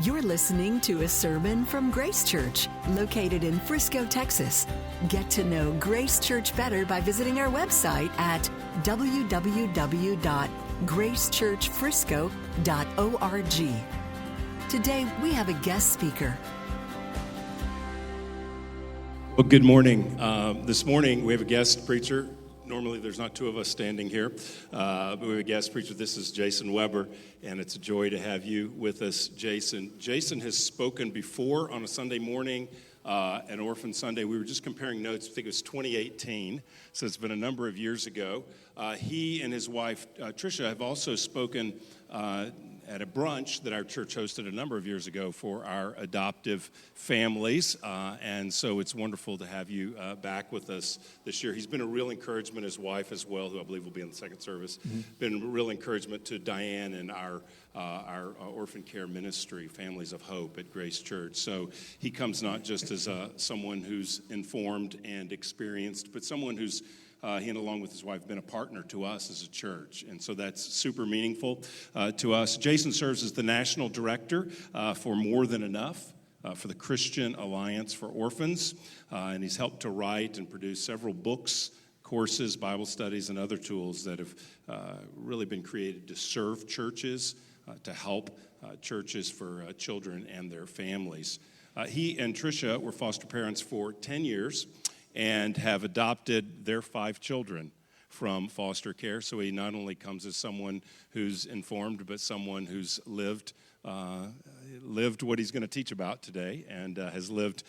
You're listening to a sermon from Grace Church, located in Frisco, Texas. Get to know Grace Church better by visiting our website at www.gracechurchfrisco.org. Today, we have a guest speaker. Well, good morning. This morning, we have a guest preacher. Normally, there's not two of us standing here, but we have a guest preacher. This is Jason Weber, and it's a joy to have you with us, Jason. Jason has spoken before on a Sunday morning, an Orphan Sunday. We were just comparing notes. I think it was 2018, so it's been a number of years ago. He and his wife, Tricia, have also spoken at a brunch that our church hosted a number of years ago for our adoptive families, and so it's wonderful to have you back with us this year. He's been a real encouragement, his wife as well, who I believe will be in the second service, been a real encouragement to Diane and our orphan care ministry, Families of Hope at Grace Church. So he comes not just as someone who's informed and experienced, but someone who's he and along with his wife have been a partner to us as a church, and so that's super meaningful to us. Jason serves as the national director for More Than Enough, for the Christian Alliance for Orphans, and he's helped to write and produce several books, courses, Bible studies, and other tools that have really been created to serve churches, to help churches for children and their families. He and Tricia were foster parents for 10 years, and have adopted their 5 children from foster care. So he not only comes as someone who's informed, but someone who's lived what he's going to teach about today, and has lived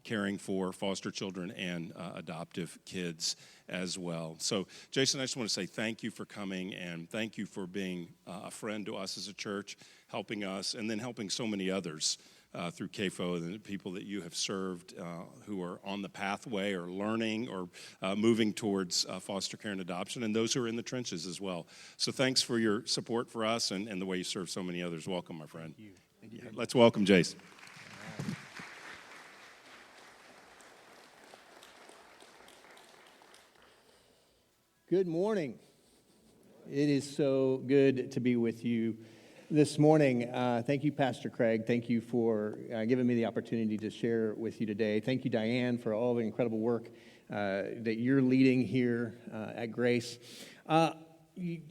caring for foster children and adoptive kids as well. So, Jason, I just want to say thank you for coming, and thank you for being a friend to us as a church, helping us, and then helping so many others through CAFO, and the people that you have served who are on the pathway or learning or moving towards foster care and adoption, and those who are in the trenches as well. So thanks for your support for us and the way you serve so many others. Welcome, my friend. Thank you. Thank you. Let's welcome Jason. Good morning. It is so good to be with you this morning. Thank you, Pastor Craig. Thank you for giving me the opportunity to share with you today. Thank you, Diane, for all the incredible work that you're leading here at Grace.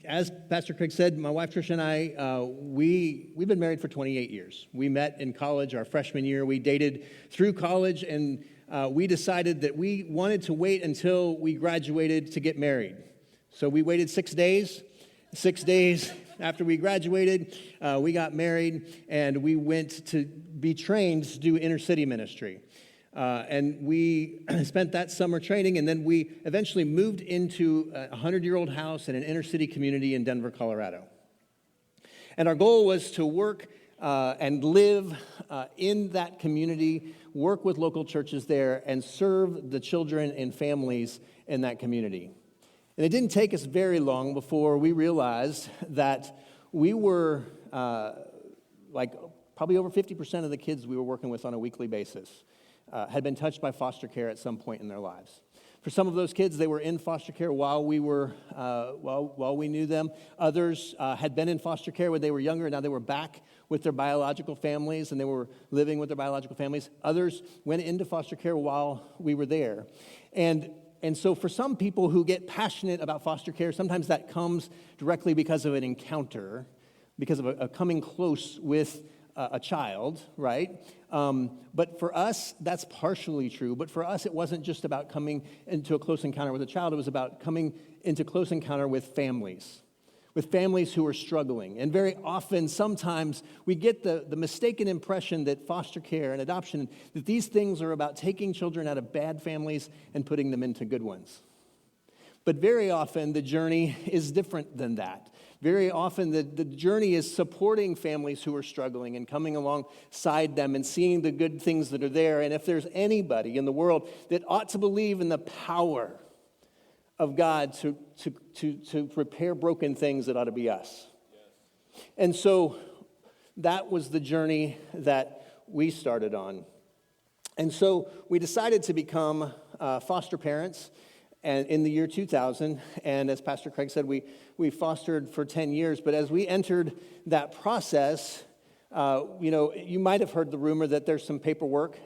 As Pastor Craig said, my wife Tricia and I, we've been married for 28 years. We met in college our freshman year. We dated through college, and we decided that we wanted to wait until we graduated to get married. So we waited 6 days. 6 days after we graduated, we got married, and we went to be trained to do inner city ministry. And we spent that summer training, and then we eventually moved into a 100-year-old house in an inner city community in Denver, Colorado. And our goal was to work and live in that community, work with local churches there, and serve the children and families in that community. And it didn't take us very long before we realized that we were, probably over 50% of the kids we were working with on a weekly basis had been touched by foster care at some point in their lives. For some of those kids, they were in foster care while we knew them. Others had been in foster care when they were younger, and now they were back with their biological families, and they were living with their biological families. Others went into foster care while we were there. And so for some people who get passionate about foster care, sometimes that comes directly because of an encounter, because of a coming close with a child, right? But for us, that's partially true. But for us, it wasn't just about coming into a close encounter with a child. It was about coming into close encounter with families who are struggling. And very often, sometimes, we get the mistaken impression that foster care and adoption, that these things are about taking children out of bad families and putting them into good ones. But very often, the journey is different than that. Very often, the journey is supporting families who are struggling and coming alongside them and seeing the good things that are there. And if there's anybody in the world that ought to believe in the power of God to repair broken things, it ought to be us. Yes. And so that was the journey that we started on. And so we decided to become foster parents and in the year 2000. And as Pastor Craig said, we fostered for 10 years. But as we entered that process, You might have heard the rumor that there's some paperwork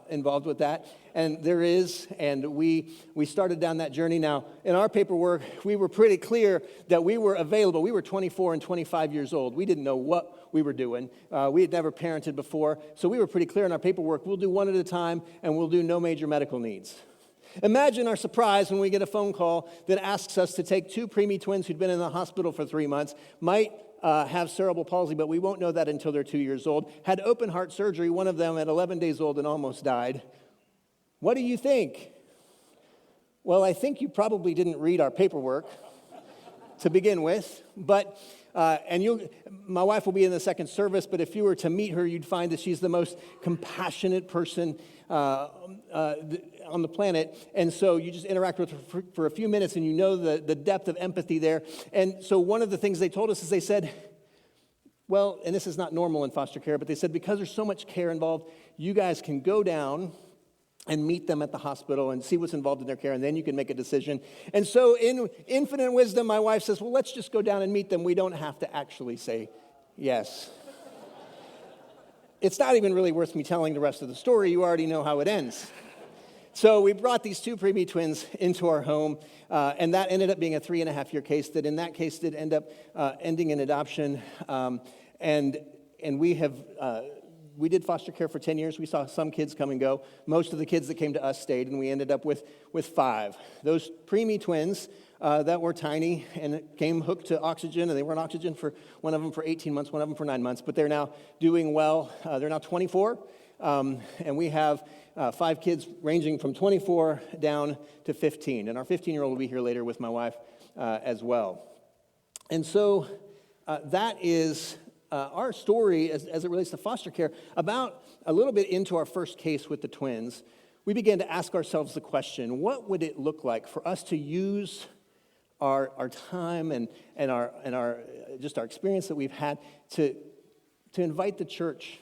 involved with that, and there is, and we started down that journey. Now, in our paperwork, we were pretty clear that we were available. We were 24 and 25 years old. We didn't know what we were doing. We had never parented before, so we were pretty clear in our paperwork. We'll do one at a time, and we'll do no major medical needs. Imagine our surprise when we get a phone call that asks us to take two preemie twins who'd been in the hospital for 3 months, might have cerebral palsy, but we won't know that until they're 2 years old, had open heart surgery, one of them at 11 days old and almost died. What do you think? Well, I think you probably didn't read our paperwork to begin with, but my wife will be in the second service, but if you were to meet her, you'd find that she's the most compassionate person on the planet, and so you just interact with her for a few minutes, and you know the depth of empathy there. And so one of the things they told us is they said, well, and this is not normal in foster care, but they said because there's so much care involved, you guys can go down and meet them at the hospital and see what's involved in their care, and then you can make a decision. And so in infinite wisdom, my wife says, well, let's just go down and meet them. We don't have to actually say yes. It's not even really worth me telling the rest of the story. You already know how it ends. So we brought these two preemie twins into our home, and that ended up being a 3.5-year case that in that case did end up ending in adoption. And we did foster care for 10 years. We saw some kids come and go. Most of the kids that came to us stayed, and we ended up with 5. Those preemie twins that were tiny and came hooked to oxygen, and they were on oxygen for one of them for 18 months, one of them for 9 months, but they're now doing well. They're now 24, and we have 5 kids ranging from 24 down to 15. And our 15-year-old will be here later with my wife as well. And so that is our story as it relates to foster care. About a little bit into our first case with the twins, we began to ask ourselves the question, what would it look like for us to use our time and our just our experience that we've had to invite the church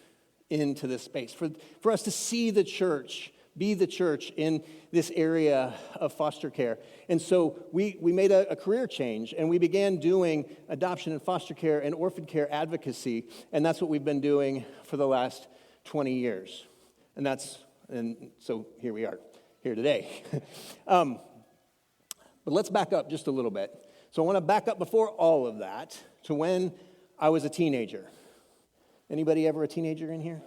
into this space, for us to see the church, be the church in this area of foster care. And so we made a career change, and we began doing adoption and foster care and orphan care advocacy, and that's what we've been doing for the last 20 years. And so here we are, here today. But let's back up just a little bit. So I want to back up before all of that to when I was a teenager. Anybody ever a teenager in here?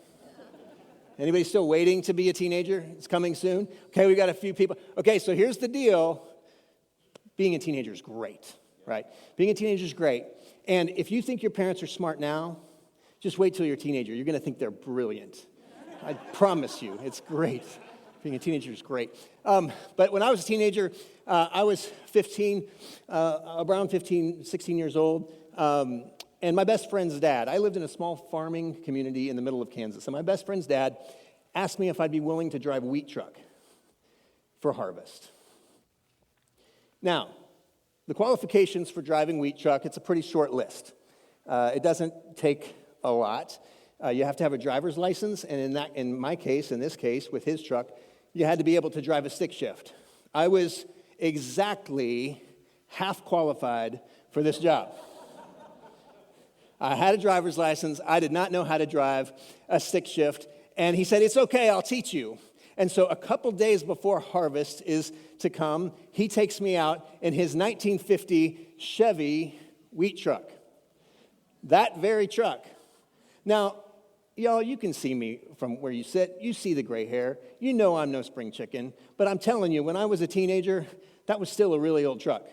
Anybody still waiting to be a teenager? It's coming soon. Okay, we got a few people. Okay, so here's the deal. Being a teenager is great, right? Being a teenager is great. And if you think your parents are smart now, just wait till you're a teenager. You're going to think they're brilliant. I promise you, it's great. Being a teenager is great. But when I was a teenager, I was 15, around 15, 16 years old. And my best friend's dad, I lived in a small farming community in the middle of Kansas, and my best friend's dad asked me if I'd be willing to drive a wheat truck for harvest. Now, the qualifications for driving wheat truck, it's a pretty short list. It doesn't take a lot. You have to have a driver's license, and in my case, in this case, with his truck, you had to be able to drive a stick shift. I was exactly half qualified for this job. I had a driver's license. I did not know how to drive a stick shift. And he said, it's okay, I'll teach you. And so a couple days before harvest is to come, he takes me out in his 1950 Chevy wheat truck. That very truck. Now, y'all, you can see me from where you sit. You see the gray hair. You know I'm no spring chicken. But I'm telling you, when I was a teenager, that was still a really old truck.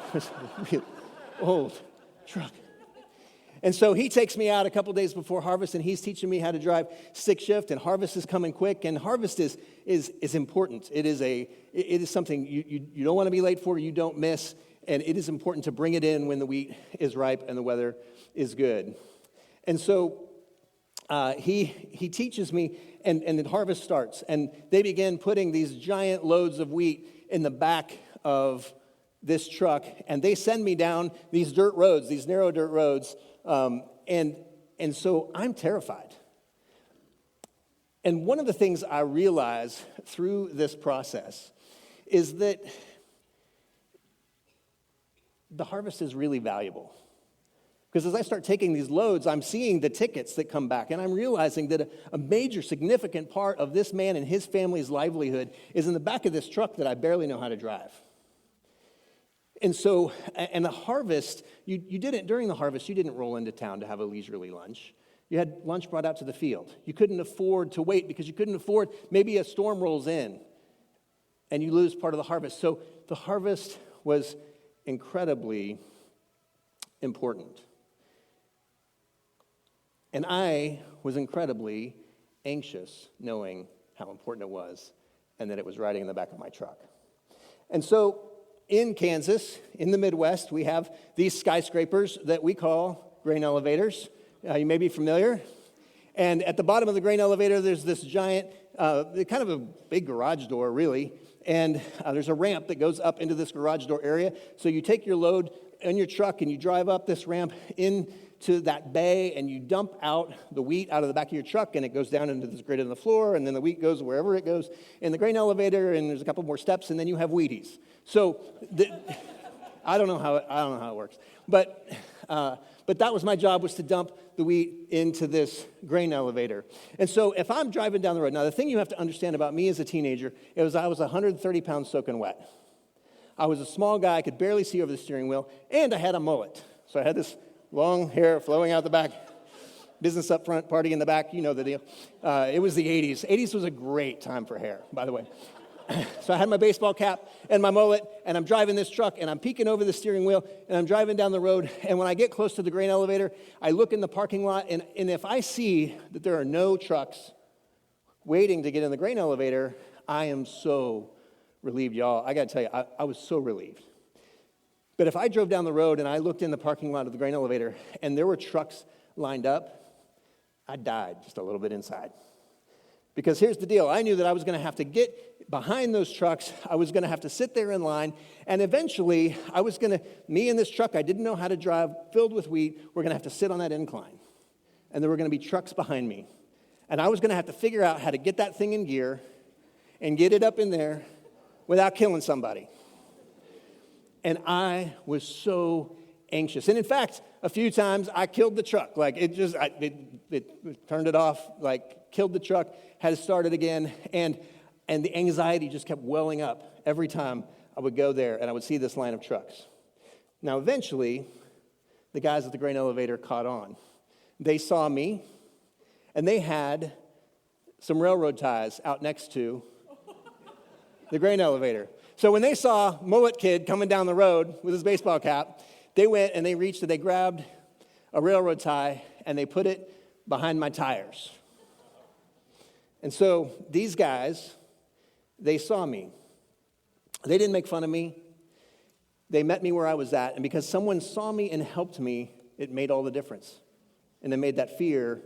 It was a really old truck. And so he takes me out a couple days before harvest, and he's teaching me how to drive stick shift, and harvest is coming quick, and harvest is important. It is something you don't want to be late for, you don't miss, and it is important to bring it in when the wheat is ripe and the weather is good. And so he teaches me, and the harvest starts, and they begin putting these giant loads of wheat in the back of this truck, and they send me down these dirt roads, these narrow dirt roads, and so I'm terrified. And one of the things I realize through this process is that the harvest is really valuable. Because as I start taking these loads, I'm seeing the tickets that come back, and I'm realizing that a major significant part of this man and his family's livelihood is in the back of this truck that I barely know how to drive. And so, and the harvest, during the harvest, you didn't roll into town to have a leisurely lunch. You had lunch brought out to the field. You couldn't afford to wait because you couldn't afford, maybe a storm rolls in and you lose part of the harvest. So the harvest was incredibly important. And I was incredibly anxious knowing how important it was and that it was riding in the back of my truck. And so in Kansas, in the Midwest, we have these skyscrapers that we call grain elevators. You may be familiar. And at the bottom of the grain elevator, there's this giant, kind of a big garage door, really. And there's a ramp that goes up into this garage door area. So you take your load in your truck and you drive up this ramp into that bay and you dump out the wheat out of the back of your truck and it goes down into this grid on the floor and then the wheat goes wherever it goes in the grain elevator and there's a couple more steps and then you have Wheaties. So I don't know how it works, but that was my job, was to dump the wheat into this grain elevator. And so if I'm driving down the road, now the thing you have to understand about me as a teenager is I was 130 pounds soaking wet. I was a small guy, I could barely see over the steering wheel, and I had a mullet. So I had this long hair flowing out the back, business up front, party in the back, you know the deal. It was the 80s. 80s was a great time for hair, by the way. So I had my baseball cap and my mullet, and I'm driving this truck, and I'm peeking over the steering wheel, and I'm driving down the road, and when I get close to the grain elevator, I look in the parking lot, and if I see that there are no trucks waiting to get in the grain elevator, I am so relieved, y'all. I got to tell you, I was so relieved. But if I drove down the road and I looked in the parking lot of the grain elevator, and there were trucks lined up, I died just a little bit inside. Because here's the deal. I knew that I was going to have to get behind those trucks. I was going to have to sit there in line. And eventually, me in this truck, I didn't know how to drive, filled with wheat, we're going to have to sit on that incline. And there were going to be trucks behind me. And I was going to have to figure out how to get that thing in gear and get it up in there without killing somebody. And I was so anxious. And in fact, a few times I killed the truck. Like it turned it off, like killed the truck, had to start it again. And the anxiety just kept welling up every time I would go there and I would see this line of trucks. Now, eventually, the guys at the grain elevator caught on. They saw me, and they had some railroad ties out next to the grain elevator. So when they saw Mullet Kid coming down the road with his baseball cap, they went and they reached and they grabbed a railroad tie and they put it behind my tires. And so these guys, they saw me. They didn't make fun of me. They met me where I was at. And because someone saw me and helped me, it made all the difference. And it made that fear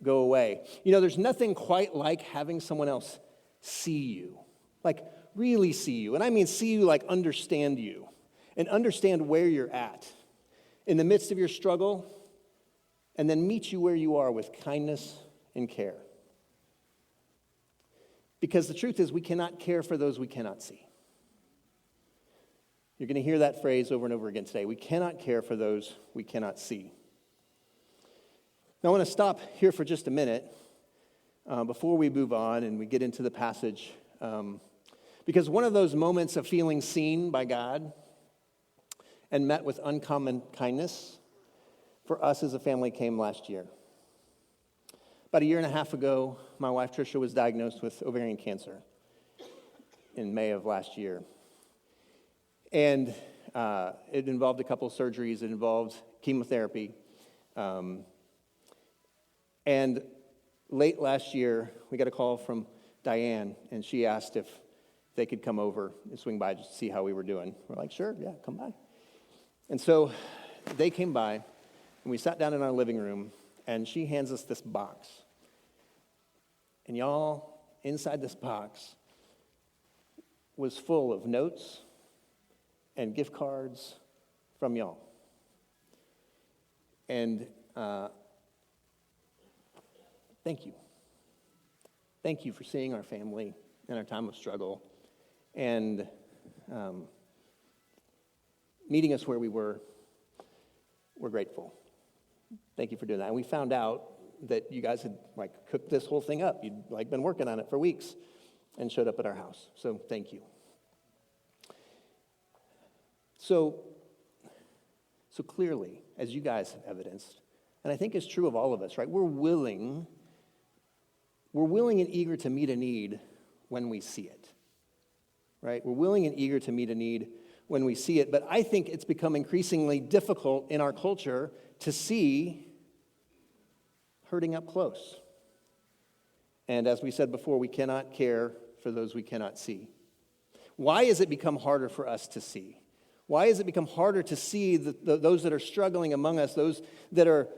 go away. You know, there's nothing quite like having someone else see you. Like, really see you. And I mean see you like understand you. And understand where you're at in the midst of your struggle. And then meet you where you are with kindness and care. Because the truth is, we cannot care for those we cannot see. You're going to hear that phrase over and over again today. We cannot care for those we cannot see. Now, I want to stop here for just a minute before we move on and we get into the passage. Because one of those moments of feeling seen by God and met with uncommon kindness for us as a family came last year. About a year and a half ago, my wife Tricia was diagnosed with ovarian cancer in May of last year. And it involved a couple of surgeries. It involved chemotherapy. And late last year, we got a call from Diane, and she asked if they could come over and swing by just to see how we were doing. We're like, sure, yeah, come by. And so they came by, and we sat down in our living room, and she hands us this box. And y'all, inside this box was full of notes and gift cards from y'all. And thank you. Thank you for seeing our family in our time of struggle and meeting us where we were. We're grateful. Thank you for doing that. And we found out that you guys had cooked this whole thing up. You'd been working on it for weeks and showed up at our house. So thank you. So clearly, as you guys have evidenced, and I think it's true of all of us, right? We're willing and eager to meet a need when we see it, right? We're willing and eager to meet a need when we see it, but I think it's become increasingly difficult in our culture to see hurting up close. And as we said before, we cannot care for those we cannot see. Why has it become harder for us to see? Why has it become harder to see those that are struggling among us, those that are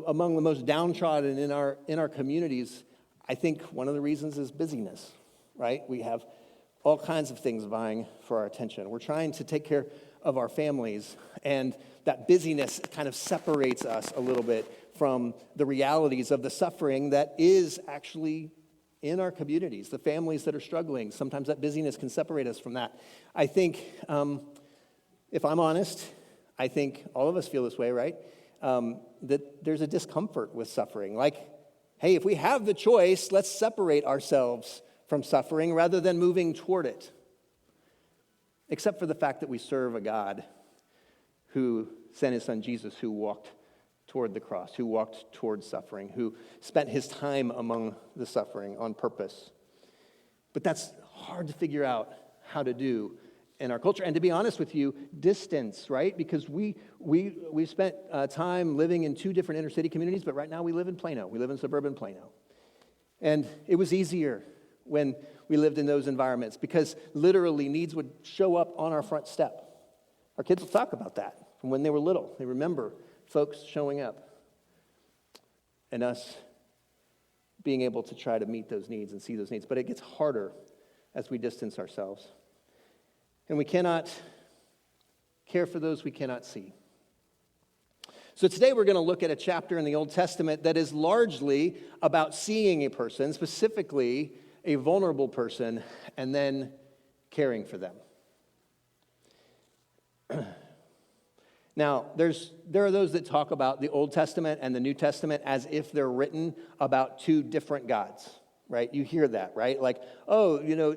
among the most downtrodden in our communities? I think one of the reasons is busyness, right? We have all kinds of things vying for our attention. We're trying to take care of our families, and that busyness kind of separates us a little bit from the realities of the suffering that is actually in our communities, the families that are struggling. Sometimes that busyness can separate us from that. I think, if I'm honest, I think all of us feel this way, right? That there's a discomfort with suffering. Like, hey, if we have the choice, let's separate ourselves from suffering rather than moving toward it. Except for the fact that we serve a God who sent his son Jesus, who walked toward the cross, who walked toward suffering, who spent his time among the suffering on purpose. But that's hard to figure out how to do in our culture. And to be honest with you, distance, right? Because we spent time living in two different inner city communities, but right now we live in Plano. We live in suburban Plano. And it was easier when we lived in those environments because literally needs would show up on our front step. Our kids will talk about that from when they were little. They remember folks showing up and us being able to try to meet those needs and see those needs. But it gets harder as we distance ourselves. And we cannot care for those we cannot see. So today we're going to look at a chapter in the Old Testament that is largely about seeing a person, specifically a vulnerable person, and then caring for them. Now, there are those that talk about the Old Testament and the New Testament as if they're written about two different gods, right? You hear that, right? Like,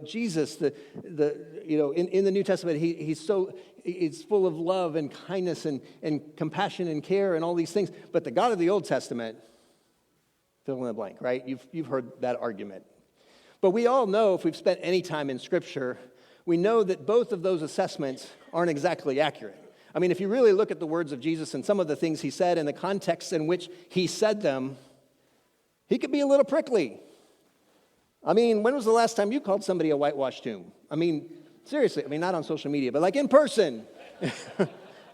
Jesus, in the New Testament, he's full of love and kindness and compassion and care and all these things. But the God of the Old Testament, fill in the blank, right? You've heard that argument. But we all know, if we've spent any time in Scripture, we know that both of those assessments aren't exactly accurate. I mean, if you really look at the words of Jesus and some of the things he said and the context in which he said them, he could be a little prickly. I mean, when was the last time you called somebody a whitewashed tomb? I mean, seriously, not on social media, but like in person,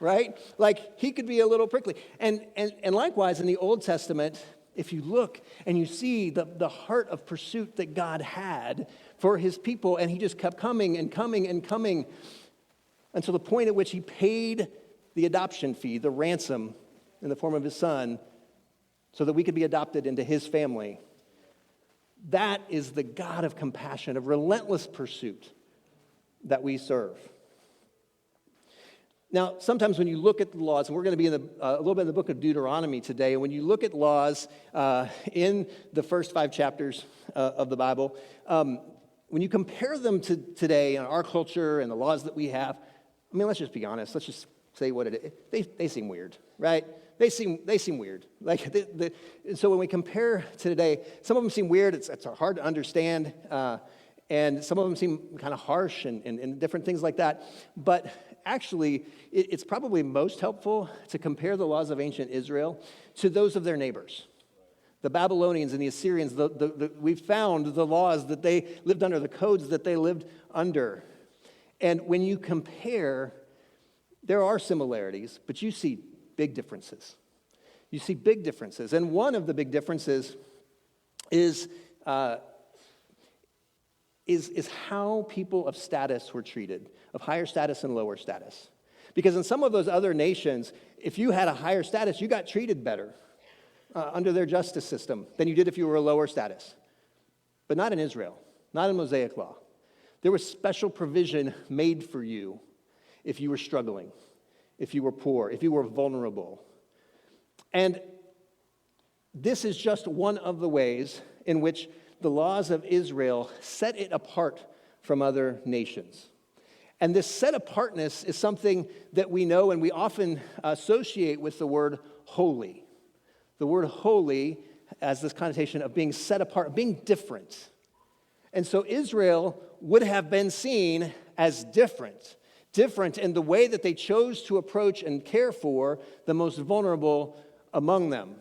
right? Like, he could be a little prickly. And likewise, in the Old Testament, if you look and you see the heart of pursuit that God had for his people, and he just kept coming and coming and coming until the point at which he paid the adoption fee, the ransom in the form of his son, so that we could be adopted into his family. That is the God of compassion, of relentless pursuit that we serve. Now, sometimes when you look at the laws, and we're going to be in a little bit in the book of Deuteronomy today, and when you look at laws in the first 5 chapters of the Bible, when you compare them to today and our culture and the laws that we have, let's just be honest. Let's just say what it is. They seem weird, right? They seem weird. So when we compare to today, some of them seem weird. It's hard to understand, and some of them seem kind of harsh and different things like that. But actually, it's probably most helpful to compare the laws of ancient Israel to those of their neighbors. The Babylonians and the Assyrians, we found the laws that they lived under, the codes that they lived under. And when you compare, there are similarities, but you see big differences. You see big differences. And one of the big differences is how people of status were treated, of higher status and lower status. Because in some of those other nations, if you had a higher status, you got treated better under their justice system than you did if you were a lower status. But not in Israel, not in Mosaic law. There was special provision made for you if you were struggling, if you were poor, if you were vulnerable. And this is just one of the ways in which the laws of Israel set it apart from other nations. And this set apartness is something that we know and we often associate with the word holy. The word holy has this connotation of being set apart, being different. And so Israel would have been seen as different in the way that they chose to approach and care for the most vulnerable among them.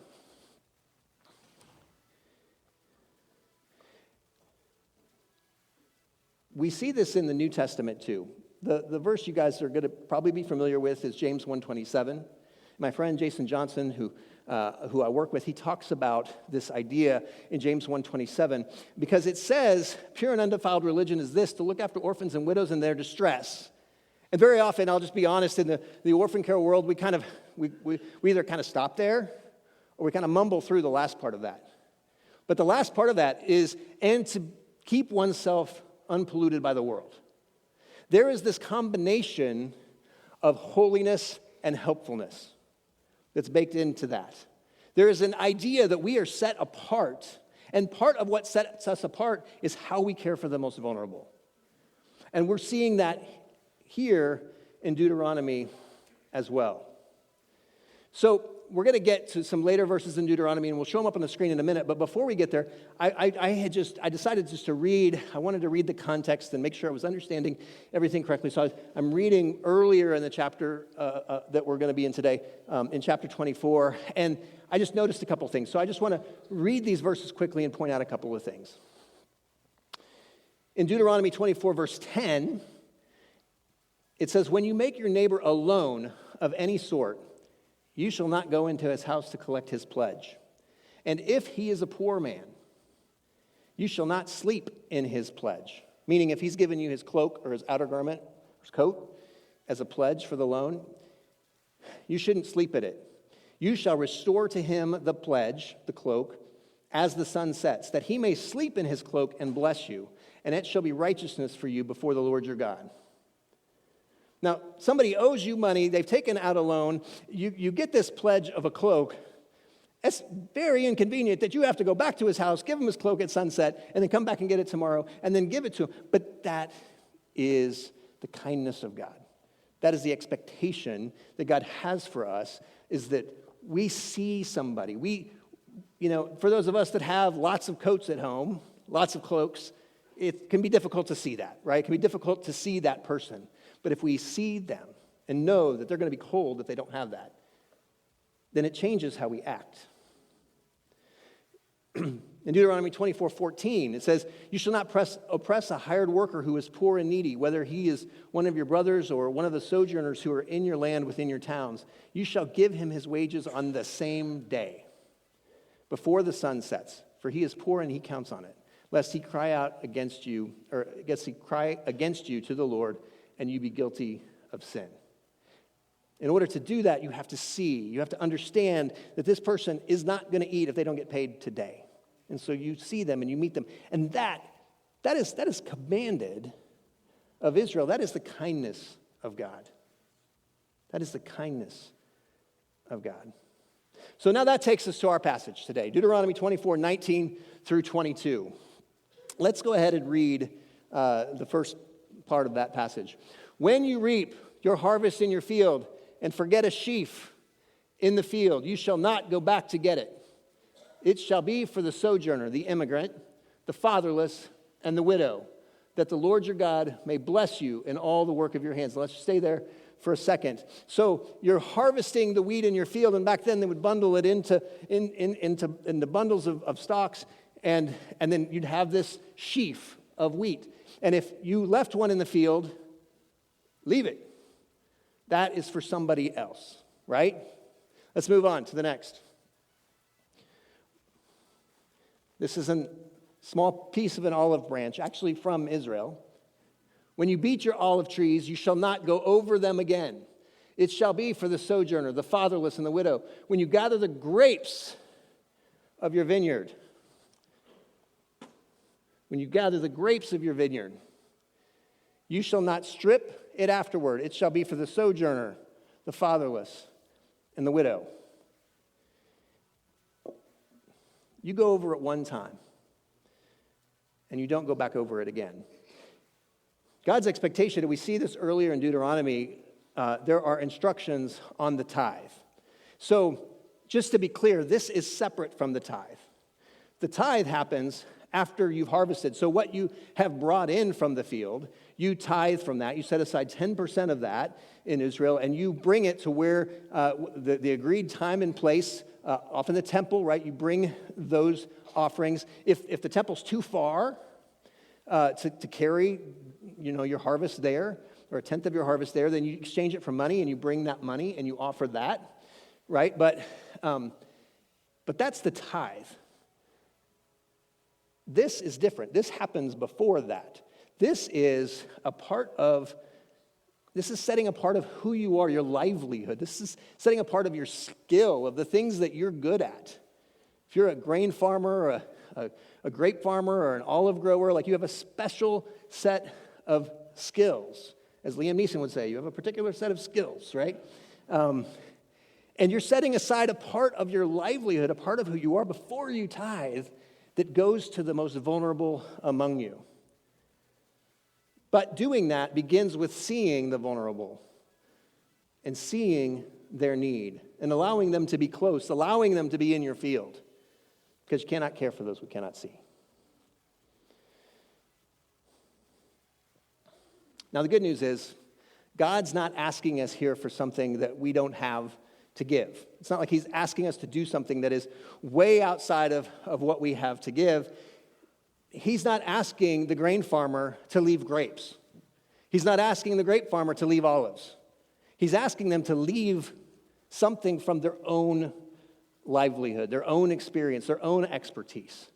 We see this in the New Testament too. The verse you guys are going to probably be familiar with is James 1:27. My friend Jason Johnson, who I work with, he talks about this idea in James 1:27 because it says, pure and undefiled religion is this, to look after orphans and widows in their distress. And very often, I'll just be honest, in the orphan care world, we either kind of stop there or we kind of mumble through the last part of that. But the last part of that is, and to keep oneself unpolluted by the world. There is this combination of holiness and helpfulness that's baked into that. There is an idea that we are set apart, and part of what sets us apart is how we care for the most vulnerable. And we're seeing that here in Deuteronomy as well. So we're going to get to some later verses in Deuteronomy, and we'll show them up on the screen in a minute. But before we get there, I decided just to read. I wanted to read the context and make sure I was understanding everything correctly. So I'm reading earlier in the chapter that we're going to be in today, in chapter 24, and I just noticed a couple things. So I just want to read these verses quickly and point out a couple of things. In Deuteronomy 24, verse 10, it says, "When you make your neighbor a loan of any sort, you shall not go into his house to collect his pledge. And if he is a poor man, you shall not sleep in his pledge." Meaning if he's given you his cloak or his outer garment, or his coat, as a pledge for the loan, you shouldn't sleep in it. You shall restore to him the pledge, the cloak, as the sun sets, that he may sleep in his cloak and bless you, and it shall be righteousness for you before the Lord your God. Now, somebody owes you money, they've taken out a loan, you get this pledge of a cloak. It's very inconvenient that you have to go back to his house, give him his cloak at sunset, and then come back and get it tomorrow, and then give it to him. But that is the kindness of God. That is the expectation that God has for us, is that we see somebody. For those of us that have lots of coats at home, lots of cloaks, it can be difficult to see that, right? It can be difficult to see that person. But if we see them and know that they're going to be cold if they don't have that, then it changes how we act. In Deuteronomy 24:14, it says, "You shall not oppress a hired worker who is poor and needy, whether he is one of your brothers or one of the sojourners who are in your land within your towns. You shall give him his wages on the same day, before the sun sets, for he is poor and he counts on it, lest he cry against you to the Lord, and you be guilty of sin." In order to do that, you have to understand that this person is not going to eat if they don't get paid today. And so you see them and you meet them. And that is commanded of Israel. That is the kindness of God. That is the kindness of God. So now that takes us to our passage today, Deuteronomy 24:19 through 22. Let's go ahead and read the first part of that passage. "When you reap your harvest in your field and forget a sheaf in the field, you shall not go back to get it. It shall be for the sojourner, the immigrant, the fatherless, and the widow, that the Lord your God may bless you in all the work of your hands." Let's stay there for a second. So you're harvesting the wheat in your field, and back then they would bundle it into bundles of stalks, and then you'd have this sheaf of wheat. And if you left one in the field, leave it. That is for somebody else, right? Let's move on to the next. This is a small piece of an olive branch, actually from Israel. "When you beat your olive trees, you shall not go over them again. It shall be for the sojourner, the fatherless, and the widow. When you gather the grapes of your vineyard, you shall not strip it afterward. It shall be for the sojourner, the fatherless, and the widow." You go over it one time, and you don't go back over it again. God's expectation, and we see this earlier in Deuteronomy, there are instructions on the tithe. So, just to be clear, this is separate from the tithe. The tithe happens after you've harvested. So what you have brought in from the field, you tithe from that. You set aside 10% of that in Israel, and you bring it to where the agreed time and place, often the temple, right? You bring those offerings. If the temple's too far to carry, your harvest there, or a tenth of your harvest there, then you exchange it for money, and you bring that money, and you offer that, right? But that's the tithe. This is different. This happens before that. This is setting a part of who you are, your livelihood. This is setting a part of your skill, of the things that you're good at. If you're a grain farmer, or a grape farmer, or an olive grower, like you have a special set of skills. As Liam Neeson would say, you have a particular set of skills, right? And you're setting aside a part of your livelihood, a part of who you are before you tithe, that goes to the most vulnerable among you. But doing that begins with seeing the vulnerable and seeing their need and allowing them to be close, allowing them to be in your field, because you cannot care for those who cannot see. Now, the good news is God's not asking us here for something that we don't have to give. It's not like he's asking us to do something that is way outside of what we have to give. He's not asking the grain farmer to leave grapes. He's not asking the grape farmer to leave olives. He's asking them to leave something from their own livelihood, their own experience, their own expertise,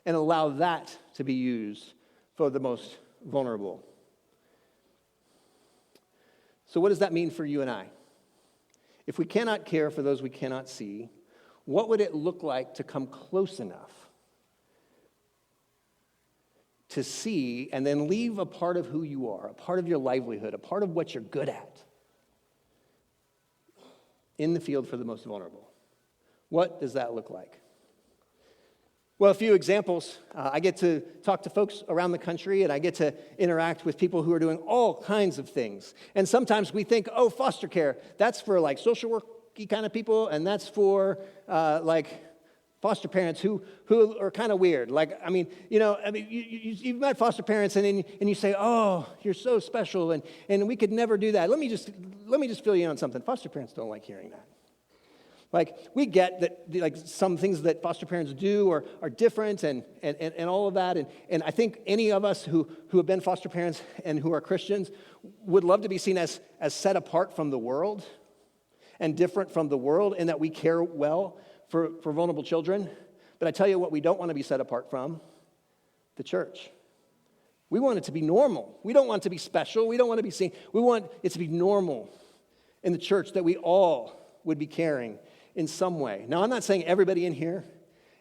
and allow that to be used for the most vulnerable. So what does that mean for you and I? If we cannot care for those we cannot see, what would it look like to come close enough to see and then leave a part of who you are, a part of your livelihood, a part of what you're good at in the field for the most vulnerable? What does that look like? Well, a few examples. I get to talk to folks around the country, and I get to interact with people who are doing all kinds of things. And sometimes we think, oh, foster care, that's for like social work-y kind of people, and that's for foster parents who are kind of weird. You've met foster parents, and you say, oh, you're so special, and we could never do that. Let me just fill you in on something. Foster parents don't like hearing that. We get that some things that foster parents do are different and all of that. And I think any of us who have been foster parents and who are Christians would love to be seen as set apart from the world and different from the world, and that we care well for vulnerable children. But I tell you what we don't want to be set apart from: the church. We want it to be normal. We don't want it to be special. We don't want to be seen. We want it to be normal in the church that we all would be caring in some way. Now, I'm not saying everybody in here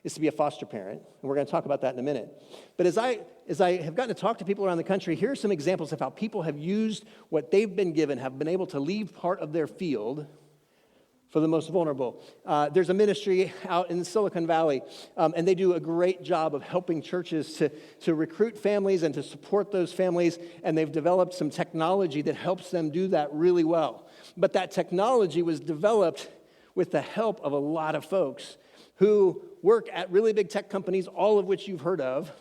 is to be a foster parent, and we're going to talk about that in a minute. But as I have gotten to talk to people around the country, here are some examples of how people have used what they've been given, have been able to leave part of their field for the most vulnerable. There's a ministry out in Silicon Valley, and they do a great job of helping churches to recruit families and to support those families, and they've developed some technology that helps them do that really well. But that technology was developed with the help of a lot of folks who work at really big tech companies, all of which you've heard of,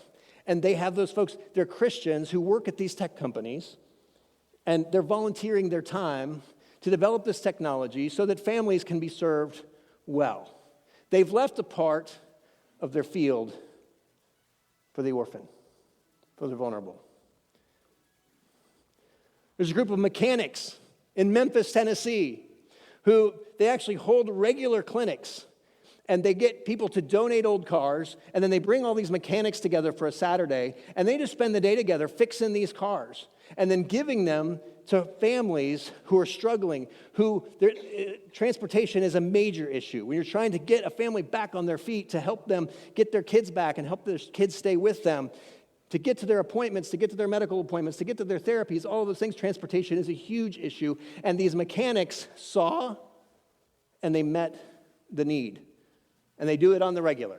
and they have those folks, they're Christians who work at these tech companies, and they're volunteering their time to develop this technology so that families can be served well. They've left a part of their field for the orphan, for the vulnerable. There's a group of mechanics in Memphis, Tennessee, who they actually hold regular clinics, and they get people to donate old cars, and then they bring all these mechanics together for a Saturday, and they just spend the day together fixing these cars, and then giving them to families who are struggling, transportation is a major issue. When you're trying to get a family back on their feet to help them get their kids back and help their kids stay with them, to get to their appointments, to get to their medical appointments, to get to their therapies, all of those things, transportation is a huge issue. And these mechanics saw and they met the need. And they do it on the regular.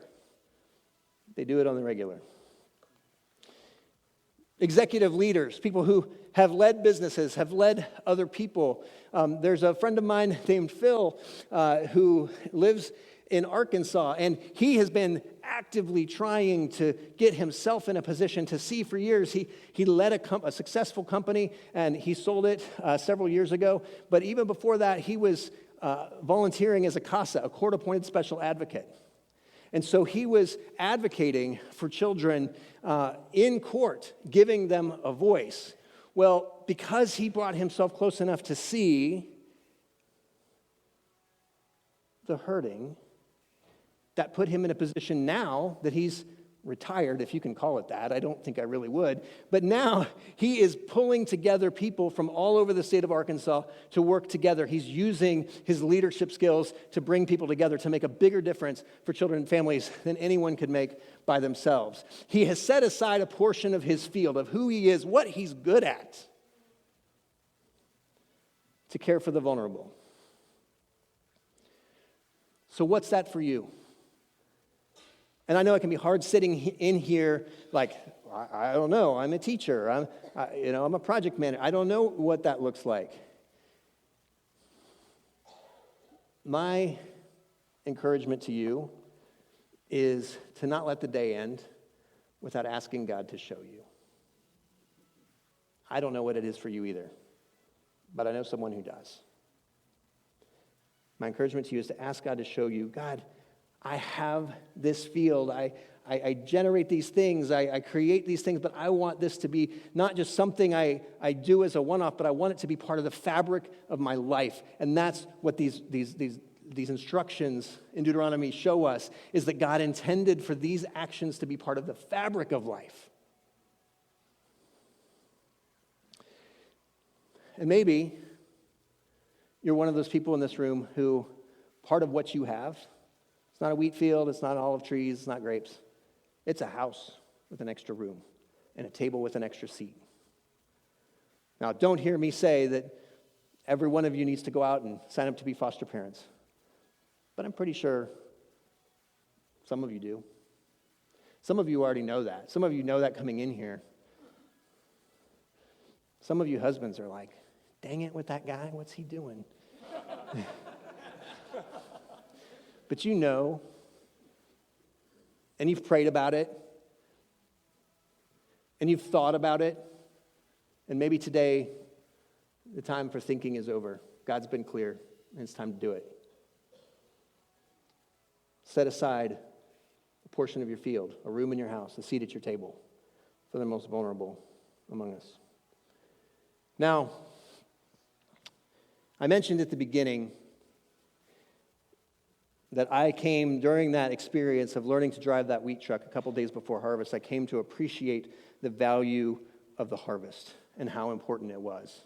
They do it on the regular. Executive leaders, people who have led businesses, have led other people. There's a friend of mine named Phil who lives in Arkansas, and he has been actively trying to get himself in a position to see for years. He led a successful company, and he sold it several years ago. But even before that, he was volunteering as a CASA, a court-appointed special advocate. And so he was advocating for children in court, giving them a voice. Well, because he brought himself close enough to see the hurting, that put him in a position now that he's retired, if you can call it that. I don't think I really would. But now he is pulling together people from all over the state of Arkansas to work together. He's using his leadership skills to bring people together to make a bigger difference for children and families than anyone could make by themselves. He has set aside a portion of his field, of who he is, what he's good at, to care for the vulnerable. So what's that for you? And I know it can be hard sitting in here like, I don't know, I'm a teacher, I'm a project manager. I don't know what that looks like. My encouragement to you is to not let the day end without asking God to show you. I don't know what it is for you either, but I know someone who does. My encouragement to you is to ask God to show you, God, I have this field, I generate these things, I create these things, but I want this to be not just something I do as a one-off, but I want it to be part of the fabric of my life. And that's what these instructions in Deuteronomy show us, is that God intended for these actions to be part of the fabric of life. And maybe you're one of those people in this room who part of what you have, it's not a wheat field, it's not olive trees, it's not grapes. It's a house with an extra room and a table with an extra seat. Now, don't hear me say that every one of you needs to go out and sign up to be foster parents. But I'm pretty sure some of you do. Some of you already know that. Some of you know that coming in here. Some of you husbands are like, dang it with that guy, what's he doing? But you know, and you've prayed about it, and you've thought about it, and maybe today the time for thinking is over. God's been clear, and it's time to do it. Set aside a portion of your field, a room in your house, a seat at your table for the most vulnerable among us. Now, I mentioned at the beginning that I came during that experience of learning to drive that wheat truck a couple days before harvest. I came to appreciate the value of the harvest and how important it was.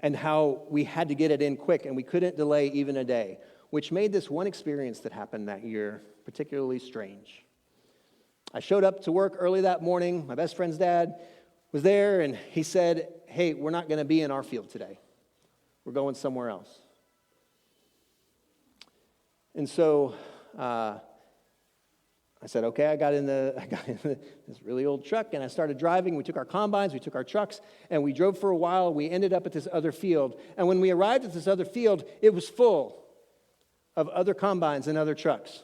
And how we had to get it in quick and we couldn't delay even a day, which made this one experience that happened that year particularly strange. I showed up to work early that morning. My best friend's dad was there and he said, hey, we're not going to be in our field today. We're going somewhere else. And so I said, okay, I got in this really old truck, and I started driving. We took our combines, we took our trucks, and we drove for a while. We ended up at this other field. And when we arrived at this other field, it was full of other combines and other trucks.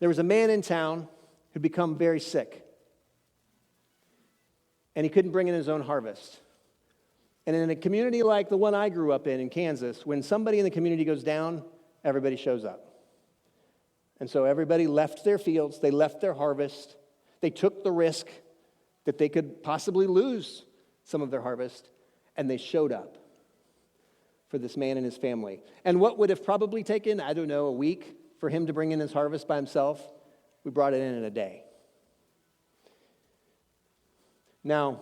There was a man in town who'd become very sick, and he couldn't bring in his own harvest. And in a community like the one I grew up in Kansas, when somebody in the community goes down, everybody shows up. And so everybody left their fields, they left their harvest, they took the risk that they could possibly lose some of their harvest, and they showed up for this man and his family. And what would have probably taken, I don't know, a week for him to bring in his harvest by himself, we brought it in a day. Now,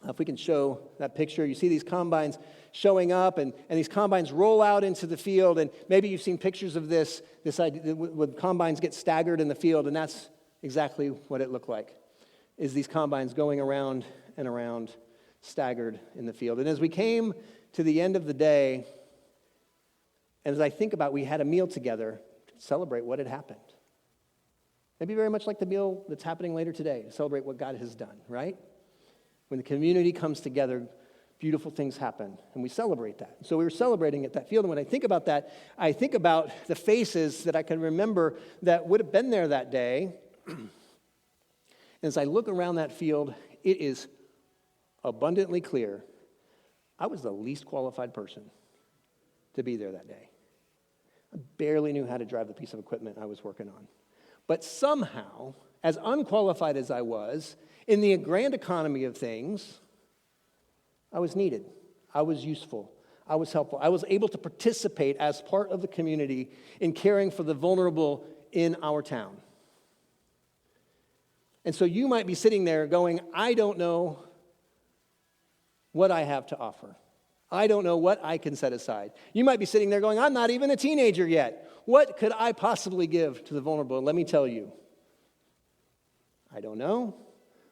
if we can show that picture, you see these combines showing up, and these combines roll out into the field, and maybe you've seen pictures of this idea when combines get staggered in the field, and that's exactly what it looked like, is these combines going around and around, staggered in the field. And as we came to the end of the day, and as I think about, we had a meal together to celebrate what had happened. Maybe very much like the meal that's happening later today to celebrate what God has done, right? When the community comes together, beautiful things happen, and we celebrate that. So we were celebrating at that field, and when I think about that, I think about the faces that I can remember that would have been there that day. And as I look around that field, it is abundantly clear I was the least qualified person to be there that day. I barely knew how to drive the piece of equipment I was working on. But somehow, as unqualified as I was, in the grand economy of things, I was needed. I was useful. I was helpful. I was able to participate as part of the community in caring for the vulnerable in our town. And so you might be sitting there going, I don't know what I have to offer. I don't know what I can set aside. You might be sitting there going, I'm not even a teenager yet. What could I possibly give to the vulnerable? And let me tell you, I don't know,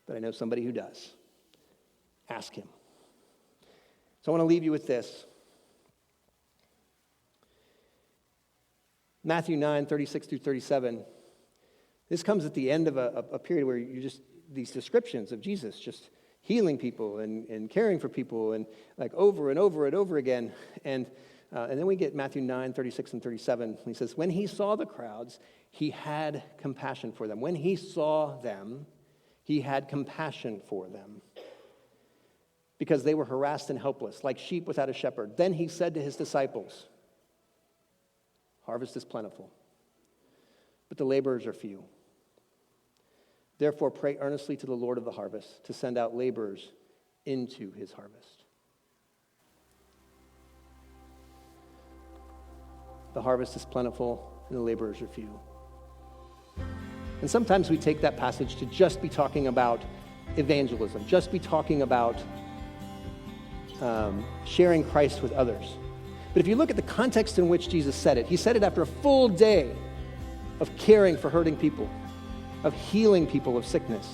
but I know somebody who does. Ask him. So I want to leave you with this. Matthew 9, 36 through 37. This comes at the end of a period where you just, these descriptions of Jesus just healing people and caring for people and like over and over and over again. And then we get Matthew 9, 36 and 37. He says, when he saw the crowds, he had compassion for them. When he saw them, he had compassion for them, because they were harassed and helpless, like sheep without a shepherd. Then he said to his disciples, harvest is plentiful, but the laborers are few. Therefore, pray earnestly to the Lord of the harvest to send out laborers into his harvest. The harvest is plentiful, and the laborers are few. And sometimes we take that passage to just be talking about evangelism, just be talking about sharing Christ with others. But if you look at the context in which Jesus said it, he said it after a full day of caring for hurting people, of healing people of sickness.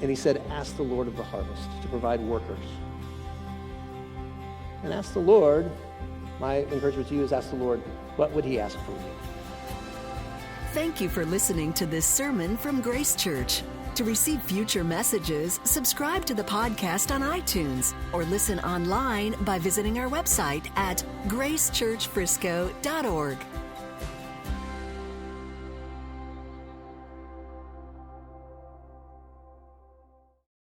And he said, ask the Lord of the harvest to provide workers. And ask the Lord, my encouragement to you is ask the Lord, what would he ask from you? Thank you for listening to this sermon from Grace Church. To receive future messages, subscribe to the podcast on iTunes or listen online by visiting our website at gracechurchfrisco.org.